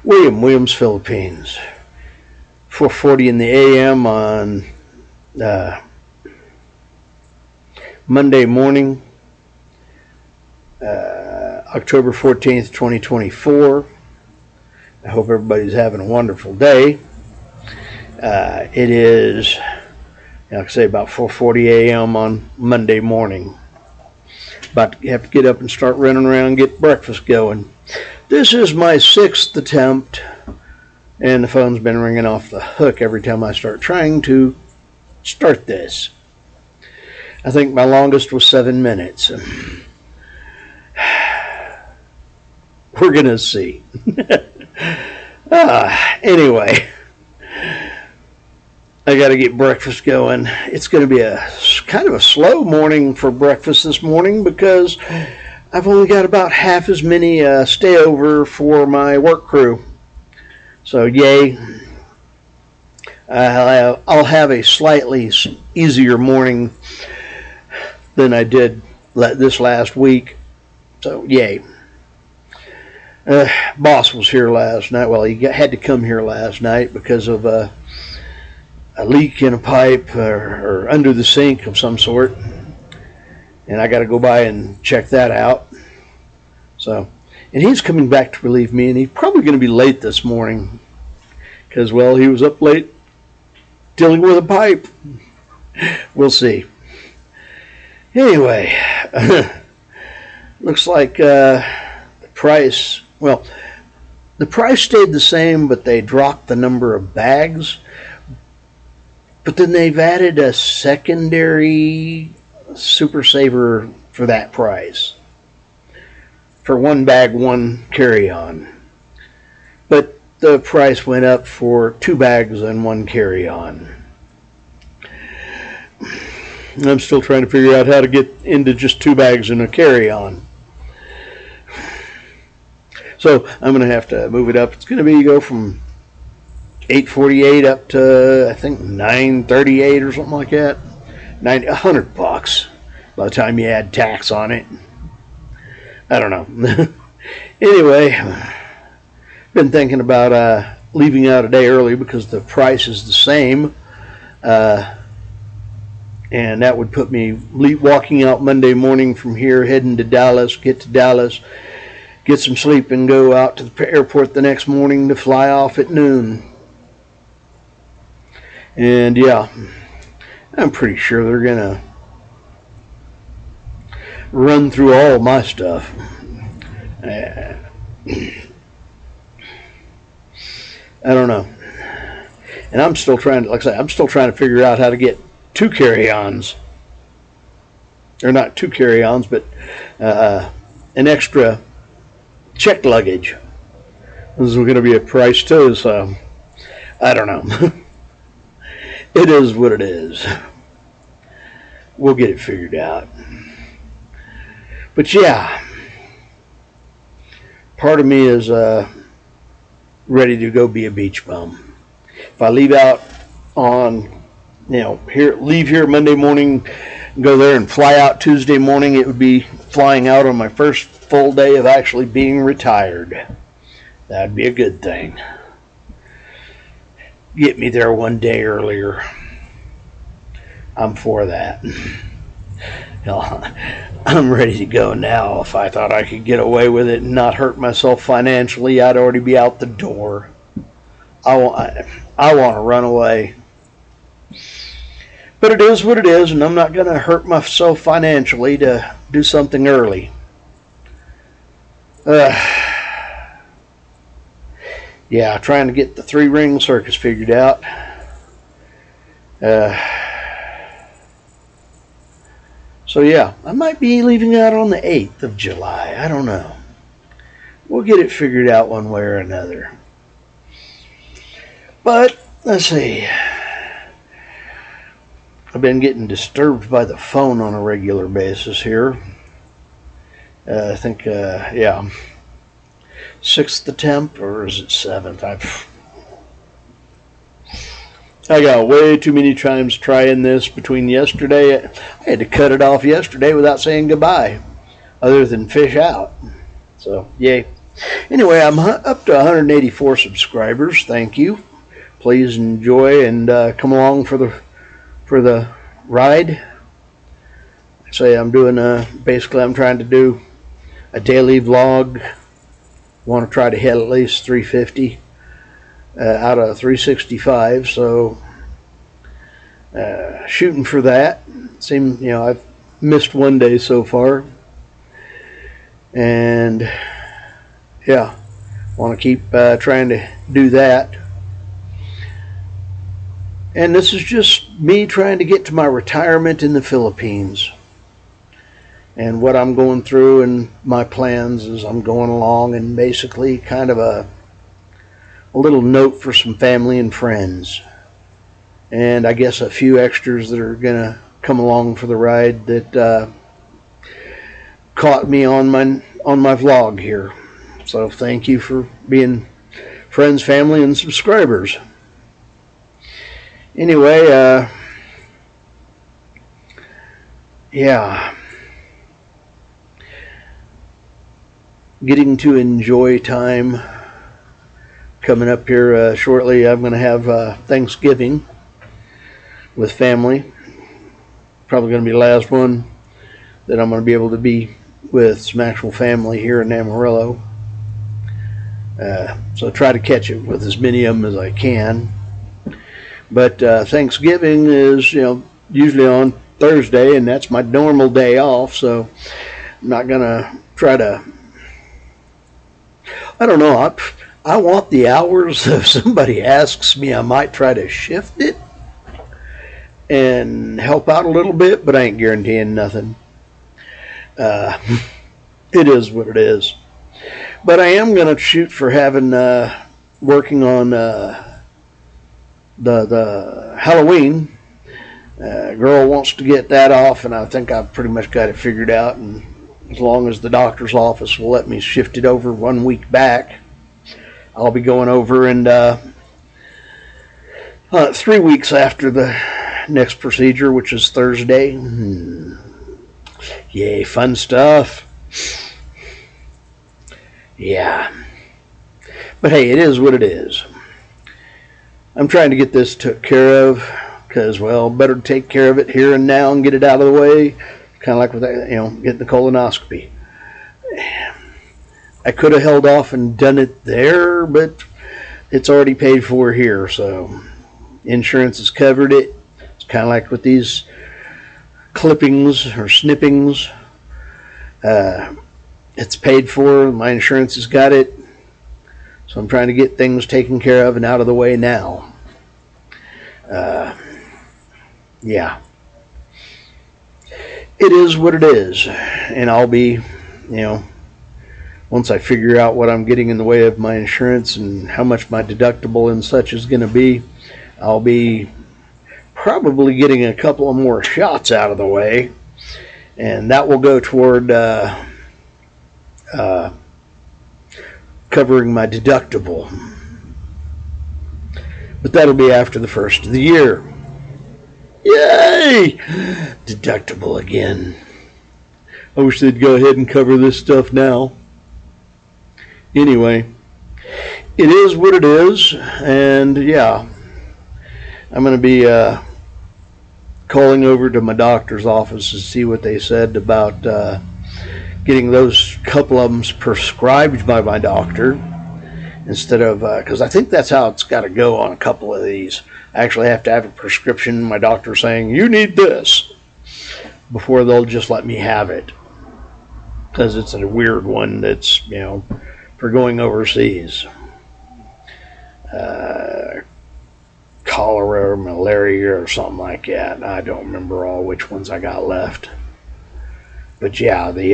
Williams, Philippines. 4:40 in the a.m. on uh, Monday morning, October 14th, 2024. I hope everybody's having a wonderful day. It is, like I say, about 4:40 a.m. on Monday morning. About to have to get up and start running around and get breakfast going. This is my 6th attempt, and the phone's been ringing off the hook every time I start trying to start this. I think my longest was 7 minutes. We're going to see. Anyway, I got to get breakfast going. It's going to be a kind of a slow morning for breakfast this morning because I've only got about half as many stayover for my work crew. So yay. I'll have a slightly easier morning than I did this last week. So yay. Boss was here last night. Well, he had to come here last night because of a leak in a pipe or under the sink of some sort, and I got to go by and check that out. So, and he's coming back to relieve me, and he's probably going to be late this morning because, well, he was up late dealing with a pipe. We'll see. Anyway, looks like the price. Well, the price stayed the same, but they dropped the number of bags. But then they've added a secondary Super Saver for that price. For 1 bag, 1 carry-on. But the price went up for 2 bags and 1 carry-on. I'm still trying to figure out how to get into just 2 bags and a carry-on. So I'm going to have to move it up. It's going to be go from $8.48 up to I think $9.38 or something like that. $100 by the time you add tax on it. I don't know. Anyway, been thinking about leaving out a day early because the price is the same, and that would put me walking out Monday morning from here, heading to Dallas, get to Dallas, get some sleep, and go out to the airport the next morning to fly off at noon. And yeah, I'm pretty sure they're going to run through all my stuff. I don't know. And I'm still trying to, like I said, I'm still trying to figure out how to get 2 carry-ons. Or not 2 carry-ons, but an extra checked luggage. This is going to be a price too, so I don't know. It is what it is. We'll get it figured out. But yeah, part of me is ready to go be a beach bum. If I leave out on, leave here Monday morning, go there and fly out Tuesday morning, it would be flying out on my first full day of actually being retired. That'd be a good thing. Get me there 1 day earlier. I'm for that. I'm ready to go now. If I thought I could get away with it and not hurt myself financially, I'd already be out the door. I want to run away. But it is what it is, and I'm not going to hurt myself financially to do something early. Yeah, trying to get the 3-ring circus figured out. So yeah, I might be leaving out on the 8th of July. I don't know. We'll get it figured out one way or another. But, let's see. I've been getting disturbed by the phone on a regular basis here. I think, yeah. 6th attempt, or is it 7th? I got way too many times trying this between yesterday. I had to cut it off yesterday without saying goodbye, other than fish out. So, yay. Anyway, I'm up to 184 subscribers. Thank you. Please enjoy and come along for the ride. Say I'm doing basically I'm trying to do a daily vlog. Want to try to hit at least 350 out of 365. So shooting for that. Seems I've missed one day so far, and yeah, want to keep trying to do that. And this is just me trying to get to my retirement in the Philippines. And what I'm going through and my plans as I'm going along, and basically kind of a little note for some family and friends. And I guess a few extras that are going to come along for the ride that caught me on my vlog here. So thank you for being friends, family, and subscribers. Anyway, yeah, getting to enjoy time coming up here shortly. I'm going to have Thanksgiving with family. Probably going to be the last one that I'm going to be able to be with some actual family here in Amarillo. So try to catch it with as many of them as I can. But Thanksgiving is, usually on Thursday, and that's my normal day off. So I'm not gonna try to. I don't know. I want the hours. If somebody asks me, I might try to shift it and help out a little bit, but I ain't guaranteeing nothing. It is what it is. But I am gonna shoot for having working on the Halloween. Girl wants to get that off, and I think I've pretty much got it figured out. And as long as the doctor's office will let me shift it over 1 week back, I'll be going over, and 3 weeks after the next procedure, which is Thursday. Yay, fun stuff. Yeah. But hey, it is what it is. I'm trying to get this took care of because, well, better take care of it here and now and get it out of the way. Kind of like with that, getting the colonoscopy. I could have held off and done it there, but it's already paid for here, so insurance has covered it. It's kind of like with these clippings or snippings. It's paid for. My insurance has got it. So I'm trying to get things taken care of and out of the way now. Yeah. It is what it is. And I'll be, once I figure out what I'm getting in the way of my insurance and how much my deductible and such is going to be, I'll be probably getting a couple of more shots out of the way. And that will go toward covering my deductible. But that'll be after the first of the year. Yay! Deductible again. I wish they'd go ahead and cover this stuff now. Anyway, it is what it is, and yeah, I'm going to be calling over to my doctor's office to see what they said about getting those couple of them prescribed by my doctor instead of, because I think that's how it's got to go on a couple of these. I actually have to have a prescription, my doctor saying, you need this, before they'll just let me have it. Because it's a weird one that's, for going overseas. Cholera or malaria or something like that. I don't remember all which ones I got left. But yeah, the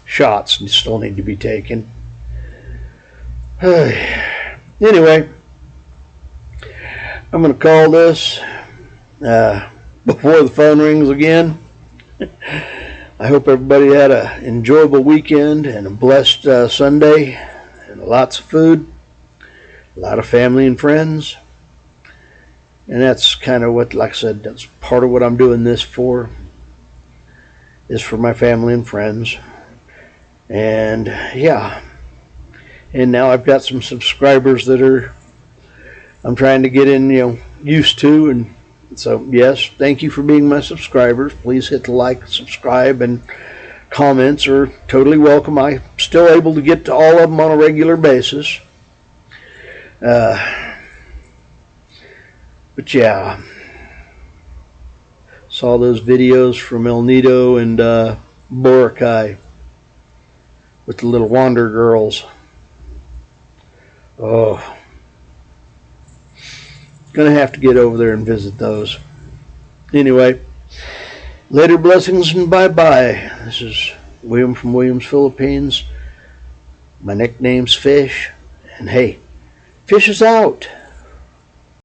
shots still need to be taken. Anyway, I'm going to call this before the phone rings again. I hope everybody had an enjoyable weekend and a blessed Sunday and lots of food, a lot of family and friends. And that's kind of what, like I said, that's part of what I'm doing this for, is for my family and friends. And yeah, and now I've got some subscribers that I'm trying to get used to. And so yes, thank you for being my subscribers. Please hit the like, subscribe, and comments are totally welcome. I'm still able to get to all of them on a regular basis. But yeah, saw those videos from El Nido and Boracay with the little wander girls. Oh, gonna have to get over there and visit those. Anyway, later blessings and bye-bye. This is William from Williams, Philippines. My nickname's Fish. And hey, fish is out.